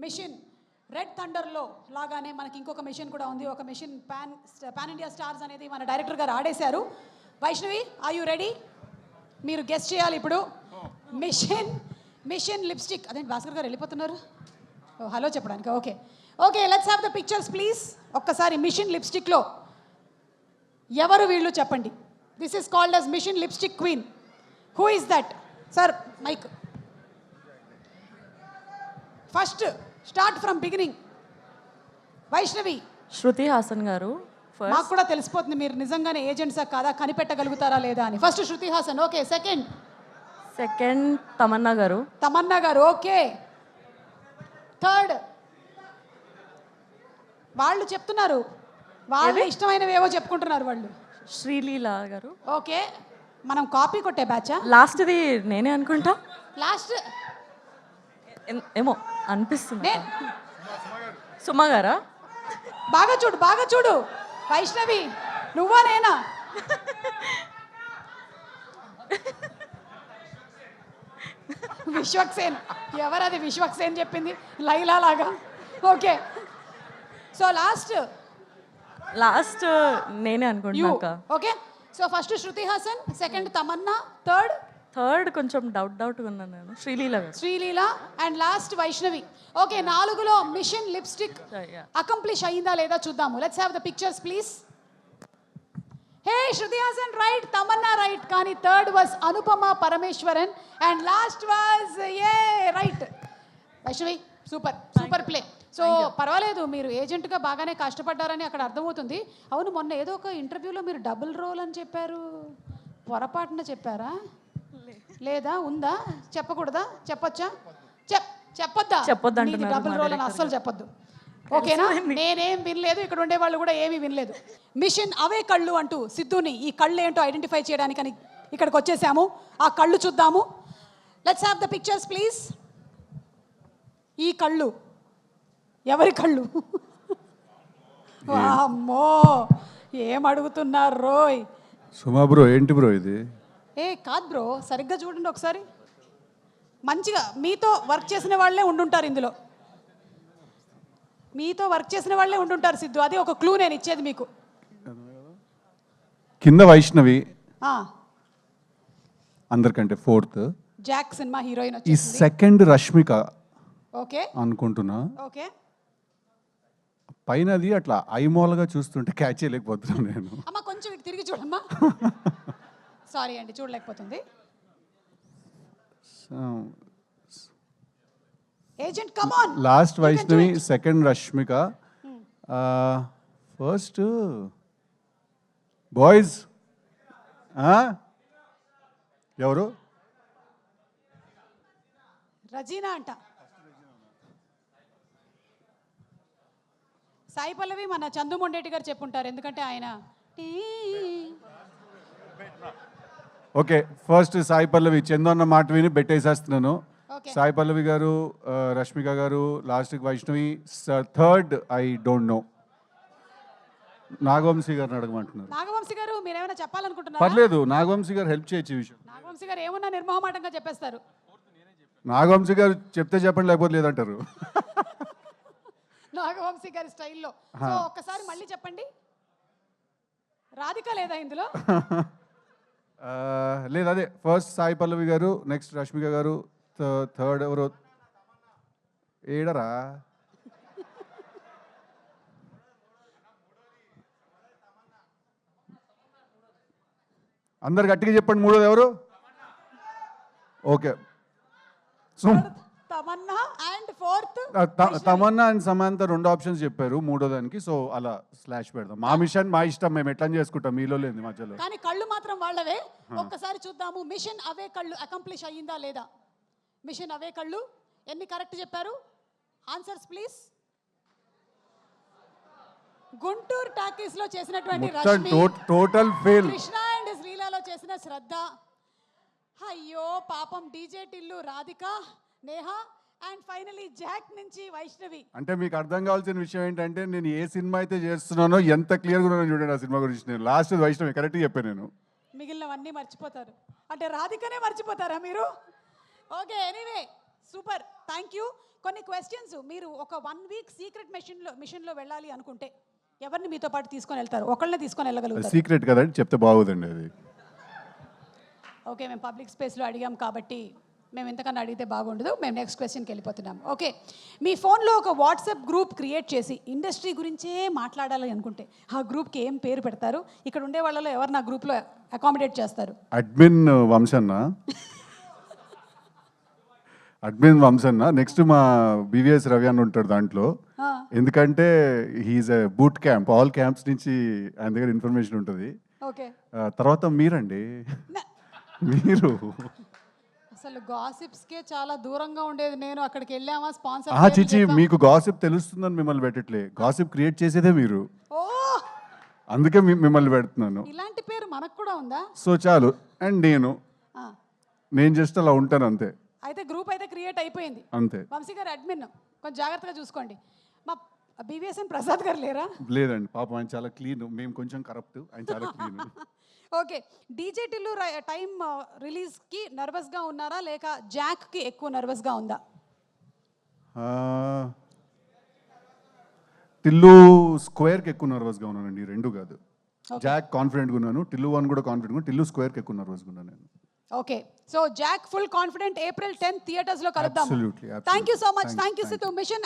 Machine red థండర్లో లాగానే మనకి ఇంకొక మిషన్ కూడా ఉంది. ఒక మిషన్ పాన్ ఇండియా స్టార్స్ అనేది మన డైరెక్టర్ గారు ఆడేశారు. Vaishnavi, are you ready? మీరు గెస్ట్ చేయాలి ఇప్పుడు. Mission lipstick. అదే భాస్కర్ గారు వెళ్ళిపోతున్నారు. హలో చెప్పడానికి. Okay okay, let's have the pictures please. ఒక్కసారి మిషన్ లిప్స్టిక్లో ఎవరు వీళ్ళు చెప్పండి. This is called as mission lipstick queen. Who is that? Sir mike. First start from beginning. Vaishnavi. Shruti Haasan గారు. మాకు కూడా తెలిసిపోతుంది మీరు నిజంగానే ఏజెంట్సా కాదా కనిపెట్టగలుగుతారా లేదా అని. First Shruti Haasan. Okay. Second Tamannaah గారు. ఓకే. థర్డ్ వాళ్ళు చెప్తున్నారు, వాళ్ళ ఇష్టమైనవి ఏవో చెప్పుకుంటున్నారు వాళ్ళు. శ్రీలీల గారు. ఓకే, మనం కాపీ కొట్టే బ్యాచా? లాస్ట్ది నేనే అనుకుంటా. లాస్ట్ ఏమో అనిపిస్తుంది. సుమా గారా? బాగా చూడు వైష్ణవి, నువ్వా నేనా? విశ్వక్సేన్. ఎవరది విశ్వక్సేన్ చెప్పింది? లైలా లాగా. ఓకే, సో లాస్ట్ నేనే అనుకుంటున్నా. Okay, so first Shruti Haasan, second Tamannaah, third కొంచెం డౌట్గా ఉన్నాను నేను. Sreeleela and last Vaishnavi. Okay, 4లో మిషన్ లిప్స్టిక్ అకంప్లిష్ అయ్యిందా లేదా చూద్దాము. Let's have the pictures please. Hey, Shruti Haasan right, Tamannaah right, కానీ third was Anupama Parameswaran and last was right. Vaishnavi super play. So పర్వాలేదు, మీరు ఏజెంట్గా బాగానే కష్టపడ్డారని అక్కడ అర్థమవుతుంది. అవును, మొన్న ఏదో ఒక ఇంటర్వ్యూలో మీరు డబుల్ రోల్ అని చెప్పారు, పొరపాటున చెప్పారా లేదా ఉందా? చెప్పకూడదా? చెప్పొచ్చా? చెప్పొద్దా? డబుల్ రోల్ అని అస్సలు చెప్పొద్దు, ఓకేనా? నేనేం వినలేదు, ఇక్కడ ఉండే వాళ్ళు కూడా ఏమీ వినలేదు. మిషన్ అవే కళ్ళు అంటూ సిద్ధుని ఈ కళ్ళు ఏంటో ఐడెంటిఫై చేయడానికని ఇక్కడికి వచ్చేసాము. ఆ కళ్ళు చూద్దాము. Let's have the pictures please. ఈ కళ్ళు ఎవరి కళ్ళు? అమ్మో, ఏం అడుగుతున్నారు రోయ్? సుమా బ్రో, ఏంటి బ్రో ఇది? కాదు బ్రో, సరిగ్గా చూడండి ఒకసారి. మంచిగా మీతో వర్క్ చేసిన వాళ్ళే ఉండుంటారు ఇందులో. మీతో వర్క్ చేసిన వాళ్ళే ఉండుంటారు సిద్ధు. అది ఒక క్లూ నేను ఇచ్చేది మీకు. కింద వైష్ణవి, అందరికంటే ఫోర్త్ జాక్ సినిమా హీరోయిన్. ఈ సెకండ్ రష్మిక ఓకే అనుకుంటున్నా. ఓకే, పైనది అట్లా ఐమోల్గా చూస్తుంటే క్యాచ్ చేయలేకపోతున్నాను నేను. అమ్మ కొంచెం ఇటు తిరిగి చూడమ్మా. సారీ అండి, చూడలేకపోతుంది. Agent come on. Last Vaishnavi, second Rashmika, first boys ఎవరు? రజీనా అంట. సాయి పల్లవి మన చందు మొండేటి గారు చెప్పుంటారు, ఎందుకంటే ఆయన. Okay, first Sai Pallavi. చందు అన్న మాట విని బెట్టేసేస్తున్నాను. సాయి పల్లవి గారు, రష్మిక గారు, లాస్ట్కి Vaishnavi, third I don't know. Nagavamsi గారిని అడగమంటున్నారు. నాగవంశీ గారు, మీరు ఏమైనా చెప్పాలనుకుంటున్నారా? పర్లేదు, నాగవంశీ గారు హెల్ప్ చేయొచ్చు ఈ విషయం. నాగవంశీ గారు ఏమన్నా నిర్మోహమాటంగా చెప్పేస్తారు. నాగవంశీ గారు చెప్తే చెప్పండి, లేకపోతే లేదంటారు. నాగవంశీ గారి స్టైల్లో. సో ఒక్కసారి మళ్ళీ చెప్పండి. రాధిక లేదా ఇందులో? లేదు, అదే ఫస్ట్ సాయి పల్లవి గారు, నెక్స్ట్ రష్మిక గారు, థర్డ్ ఎవరు? ఏడరా? అందరు గట్టిగా చెప్పండి. మూడోది ఎవరు? Okay, Tamannaah and fourth Tamannaah and Samantha 2 options చెప్పారు మూడో దానికి. సో అలా స్లాష్ పెడదాం. మా మిషన్ మా ఇష్టం, మేము ఎట్లా చేసుకుంటాం, మీలో లేదు మధ్యలో. కానీ కళ్ళు మాత్రం వాళ్ళవే. ఒక్కసారి చూద్దాము, మిషన్ అవే కళ్ళు అకంప్లిష్ అయ్యిందా లేదా. మిషన్ అవే కళ్ళు ఎన్ని కరెక్ట్ చెప్పారు? Answers please. గుంటూరు టాకీస్ లో చేసినటువంటి Rashmi, total fail. Krishna and శ్రీలాలో చేసిన శ్రద్ధ, అయ్యో పాపం DJ Tillu Radhika, Neha and finally Jack నుంచి వైష్ణవి. అంటే మీకు అర్థం కావాల్సిన విషయం ఏంటంటే, నేను ఏ సినిమా అయితే చేస్తున్నానో ఎంత క్లియర్గా ఉన్నానో చూడండి ఆ సినిమా గురించి. నేను లాస్ట్ వైష్ణవి కరెక్ట్గా చెప్పాను. నేను మిగిలినవన్నీ మర్చిపోతారు. అంటే రాధికనే మర్చిపోతారా మీరు? Okay, anyway super, thank you. కొన్ని క్వశ్చన్స్, మీరు ఒక 1 వీక్ సీక్రెట్ మిషన్లో వెళ్ళాలి అనుకుంటే ఎవరిని మీతో పాటు తీసుకొని వెళ్తారు? ఒకళ్ళని తీసుకొని వెళ్ళగలుగుతారు? సీక్రెట్ కదండి, చెప్తే బాగోదండి అది. ఓకే, మేము పబ్లిక్ స్పేస్లో అడిగాం కాబట్టి మేము ఎంతకన్నా అడిగితే బాగుండదు. మేము నెక్స్ట్ క్వశ్చన్కి వెళ్ళిపోతున్నాం. ఓకే, మీ ఫోన్లో ఒక వాట్సాప్ గ్రూప్ క్రియేట్ చేసి ఇండస్ట్రీ గురించే మాట్లాడాలి అనుకుంటే ఆ గ్రూప్కి ఏం పేరు పెడతారు? ఇక్కడ ఉండే వాళ్ళలో ఎవరు నా గ్రూప్లో అకామిడేట్ చేస్తారు? అడ్మిన్ వంశన్న. నెక్స్ట్ మా బీవీఎస్ రవి అన్న ఉంటాడు దాంట్లో. ఎందుకంటే హీఈస్ ఎ బూట్ క్యాంప్, ఆల్ క్యాంప్స్ నుంచి ఆయన దగ్గర ఇన్ఫర్మేషన్ ఉంటుంది. ఓకే, తర్వాత మీరండి, మీరు అసలు గాసిప్స్కే చాలా దూరంగా ఉండేది నేను. అక్కడికి వెళ్ళామా స్పాన్సర్ చిచి, మీకు గాసిప్ తెలుస్తుందని మిమ్మల్ని పెట్టట్లే, గాసిప్ క్రియేట్ చేసేదే మీరు, ఓ అందుకే మిమ్మల్ని పెడుతున్నాను. ఇలాంటి పేరు మనకు కూడా ఉందా? సో చాలు. అండ్ ఆ, నేను జస్ట్ అలా ఉంటాను అంతే. అయితే గ్రూప్ అయితే క్రియేట్ అయిపోయింది. అంతే. వంశీ గారు అడ్మిన్, కొంచెం జాగ్రత్తగా చూసుకోండి. మా బీవీఎస్ఎన్ ప్రసాద్ గారు లేరా? లేదండి, పాపం ఆయన చాలా క్లీన్, మేము కొంచెం కరప్ట్, ఆయన చాలా clean. Okay, DJ Tillu time రిలీజ్కి నర్వస్గా ఉన్నారా లేక జాక్కి ఎక్కువ నర్వస్గా ఉందా? టిల్లు స్క్వేర్కి ఎక్కువ నర్వస్గా ఉన్నానండి, రెండు కాదు. జాక్ కాన్ఫిడెంట్గా ఉన్నాను, టిల్లు 1 కూడా కాన్ఫిడెంట్గా, టిల్లు స్క్వేర్కి ఎక్కువ నర్వస్గా ఉన్నాను నేను. Okay, so Jack full confident. April 10th థియేటర్స్లో కలుద్దాం. Absolutely, thank you so much. Thanks, thank you Situ. Machine